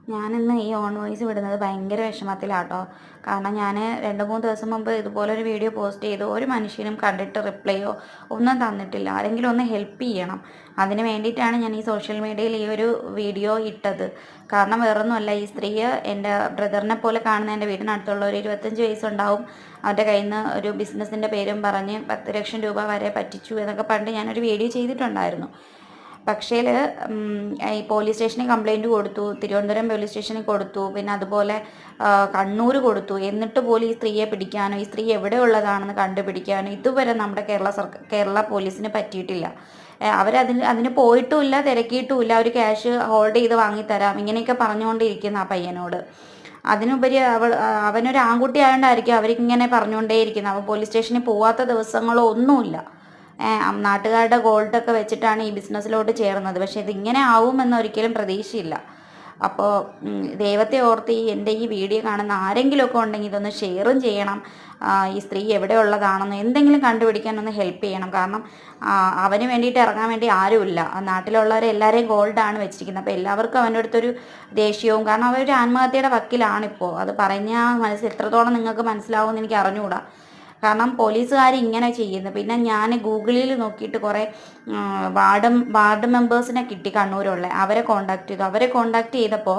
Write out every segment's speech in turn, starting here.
ഞാനിന്ന് ഈ on voice വിടുന്നത് ഭയങ്കര വിഷമത്തിലാട്ടോ. കാരണം ഞാൻ 2-3 ദിവസം മുമ്പ് ഇതുപോലൊരു വീഡിയോ പോസ്റ്റ് ചെയ്തു. ഒരു മനുഷ്യനും കണ്ടിട്ട് റിപ്ലൈയോ ഒന്നും തന്നിട്ടില്ല. ആരെങ്കിലും ഒന്ന് ഹെൽപ്പ് ചെയ്യണം. അതിന് വേണ്ടിയിട്ടാണ് ഞാൻ ഈ സോഷ്യൽ മീഡിയയിൽ ഈ ഒരു വീഡിയോ ഇട്ടത്. കാരണം വേറൊന്നുമല്ല, ഈ സ്ത്രീയെ എൻ്റെ ബ്രദറിനെ പോലെ കാണുന്ന എൻ്റെ വീടിനടുത്തുള്ള ഒരു 25 വയസ്സുണ്ടാവും. അവൻ്റെ കയ്യിൽ നിന്ന് ഒരു ബിസിനസ്സിൻ്റെ പേരും പറഞ്ഞ് 10 ലക്ഷം രൂപ വരെ പറ്റിച്ചു എന്നൊക്കെ പറഞ്ഞിട്ട് ഞാനൊരു വീഡിയോ ചെയ്തിട്ടുണ്ടായിരുന്നു. പക്ഷേൽ ഈ പോലീസ് സ്റ്റേഷനിൽ കംപ്ലയിൻറ്റ് കൊടുത്തു, തിരുവനന്തപുരം പോലീസ് സ്റ്റേഷനിൽ കൊടുത്തു, പിന്നെ അതുപോലെ കണ്ണൂർ കൊടുത്തു. എന്നിട്ട് പോലും ഈ സ്ത്രീയെ പിടിക്കാനോ ഈ സ്ത്രീ എവിടെയുള്ളതാണെന്ന് കണ്ടുപിടിക്കാനോ ഇതുവരെ നമ്മുടെ കേരള പോലീസിന് പറ്റിയിട്ടില്ല. അതിന് പോയിട്ടുമില്ല, തിരക്കിയിട്ടുമില്ല. അവർ ക്യാഷ് ഹോൾഡ് ചെയ്ത് വാങ്ങിത്തരാം ഇങ്ങനെയൊക്കെ പറഞ്ഞുകൊണ്ടിരിക്കുന്ന ആ പയ്യനോട്. അതിനുപരി അവനൊരു ആൺകുട്ടി ആയതുകൊണ്ടായിരിക്കും അവരിങ്ങനെ പറഞ്ഞുകൊണ്ടേയിരിക്കുന്നത്. അവൻ പോലീസ് സ്റ്റേഷനിൽ പോവാത്ത ദിവസങ്ങളോ ഒന്നുമില്ല. നാട്ടുകാരുടെ ഗോൾഡൊക്കെ വെച്ചിട്ടാണ് ഈ ബിസിനസ്സിലോട്ട് ചേർന്നത്. പക്ഷേ ഇതിങ്ങനെ ആവുമെന്ന് ഒരിക്കലും പ്രതീക്ഷയില്ല. അപ്പോൾ ദൈവത്തെ ഓർത്ത് എൻ്റെ ഈ വീഡിയോ കാണുന്ന ആരെങ്കിലുമൊക്കെ ഉണ്ടെങ്കിൽ ഇതൊന്ന് ഷെയറും ചെയ്യണം. ഈ സ്ത്രീ എവിടെയുള്ളതാണെന്ന് എന്തെങ്കിലും കണ്ടുപിടിക്കാനൊന്ന് ഹെൽപ്പ് ചെയ്യണം. കാരണം അവന് വേണ്ടിയിട്ട് ഇറങ്ങാൻ വേണ്ടി ആരുമില്ല. നാട്ടിലുള്ളവരെ എല്ലാവരെയും ഗോൾഡാണ് വെച്ചിരിക്കുന്നത്. അപ്പോൾ എല്ലാവർക്കും അവൻ്റെ അടുത്തൊരു ദേഷ്യവും, കാരണം അവരൊരു ആത്മഹത്യയുടെ വക്കിലാണിപ്പോൾ. അത് പറഞ്ഞാൽ എത്രത്തോളം നിങ്ങൾക്ക് മനസ്സിലാവുമെന്ന് എനിക്ക് അറിഞ്ഞുകൂടാ. കാരണം പോലീസുകാർ ഇങ്ങനെ ചെയ്യുന്നു. പിന്നെ ഞാൻ ഗൂഗിളിൽ നോക്കിയിട്ട് കുറേ വാർഡ് മെമ്പേഴ്സിനെ കിട്ടി കണ്ണൂരുള്ള. അവരെ കോണ്ടാക്ട് ചെയ്തപ്പോൾ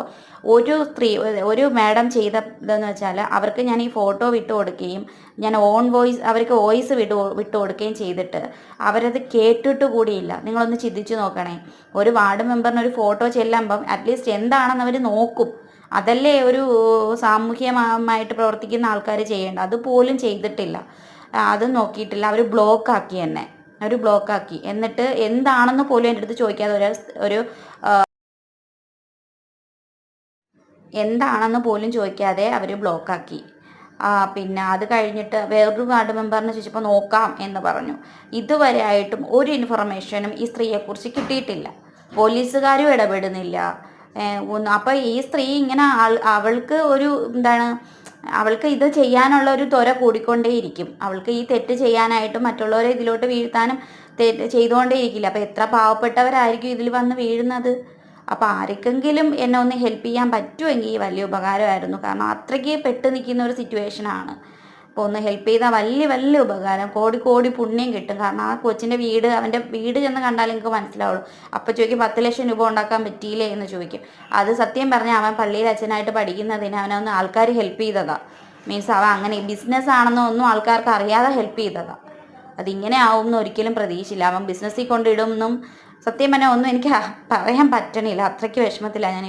ഒരു മാഡം ചെയ്തതെന്ന് വെച്ചാൽ അവർക്ക് ഞാൻ ഈ ഫോട്ടോ വിട്ടു കൊടുക്കുകയും ഞാൻ അവർക്ക് വോയിസ് വിട്ടു കൊടുക്കുകയും ചെയ്തിട്ട് അവരത് കേട്ടിട്ട് കൂടിയില്ല. നിങ്ങളൊന്ന് ചിന്തിച്ച് നോക്കണേ. ഒരു വാർഡ് മെമ്പറിന് ഒരു ഫോട്ടോ ചെല്ലുമ്പം അറ്റ്ലീസ്റ്റ് എന്താണെന്ന് അവർ നോക്കും. അതല്ലേ ഒരു സാമൂഹ്യമായിട്ട് പ്രവർത്തിക്കുന്ന ആൾക്കാർ ചെയ്യേണ്ടത്. അതുപോലും ചെയ്തിട്ടില്ല, അതും നോക്കിയിട്ടില്ല. അവർ ബ്ലോക്കാക്കി എന്നെ. എന്നിട്ട് എന്താണെന്ന് പോലും എൻ്റെ അടുത്ത് ചോദിക്കാതെ എന്താണെന്ന് പോലും ചോദിക്കാതെ അവർ ബ്ലോക്കാക്കി. പിന്നെ അത് കഴിഞ്ഞിട്ട് വേറൊരു വാർഡ് മെമ്പറിനെ ചോദിച്ചപ്പോൾ നോക്കാം എന്ന് പറഞ്ഞു. ഇതുവരെ ആയിട്ടും ഒരു ഇൻഫർമേഷനും ഈ സ്ത്രീയെക്കുറിച്ച് കിട്ടിയിട്ടില്ല. പോലീസുകാരും ഇടപെടുന്നില്ല. അപ്പോൾ ഈ സ്ത്രീ ഇങ്ങനെ അവൾക്ക് ഒരു അവൾക്ക് ഇത് ചെയ്യാനുള്ള ഒരു ത്വര കൂടിക്കൊണ്ടേയിരിക്കും. അവൾക്ക് ഈ തെറ്റ് ചെയ്യാനായിട്ടും മറ്റുള്ളവരെ ഇതിലോട്ട് വീഴ്ത്താനും ചെയ്തുകൊണ്ടേയിരിക്കില്ല. അപ്പോൾ എത്ര പാവപ്പെട്ടവരായിരിക്കും ഇതിൽ വന്ന് വീഴുന്നത്. അപ്പോൾ ആർക്കെങ്കിലും എന്നെ ഒന്ന് ഹെൽപ്പ് ചെയ്യാൻ പറ്റുമെങ്കിൽ വലിയ ഉപകാരമായിരുന്നു. കാരണം അത്രയ്ക്ക് പെട്ട് നിൽക്കുന്ന ഒരു സിറ്റുവേഷനാണ്. അപ്പോൾ ഒന്ന് ഹെൽപ്പ് ചെയ്താൽ വലിയ ഉപകാരം. കോടി പുണ്യം കിട്ടും. കാരണം ആ കൊച്ചിൻ്റെ അവൻ്റെ വീട് ചെന്ന് കണ്ടാൽ നിങ്ങൾക്ക് മനസ്സിലാവുള്ളൂ. അപ്പോൾ ചോദിക്കും 10 ലക്ഷം രൂപ ഉണ്ടാക്കാൻ പറ്റിയില്ലേ എന്ന് ചോദിക്കും. അത് സത്യം പറഞ്ഞാൽ അവൻ പള്ളിയിൽ അച്ഛനായിട്ട് പഠിക്കുന്നതിന് അവനൊന്ന് ആൾക്കാർ ഹെൽപ്പ് ചെയ്തതാണ്. മീൻസ് അവൻ അങ്ങനെ ബിസിനസ് ആണെന്നോ ഒന്നും ആൾക്കാർക്ക് അറിയാതെ ഹെൽപ്പ് ചെയ്തതാണ്. അതിങ്ങനെ ആവുമെന്ന് ഒരിക്കലും പ്രതീക്ഷയില്ല. അവൻ ബിസിനസ്സിൽ കൊണ്ടിടുമെന്നും സത്യം പറഞ്ഞാൽ ഒന്നും എനിക്ക് പറയാൻ പറ്റണില്ല. അത്രയ്ക്ക് വിഷമത്തിലാണ് ഞാൻ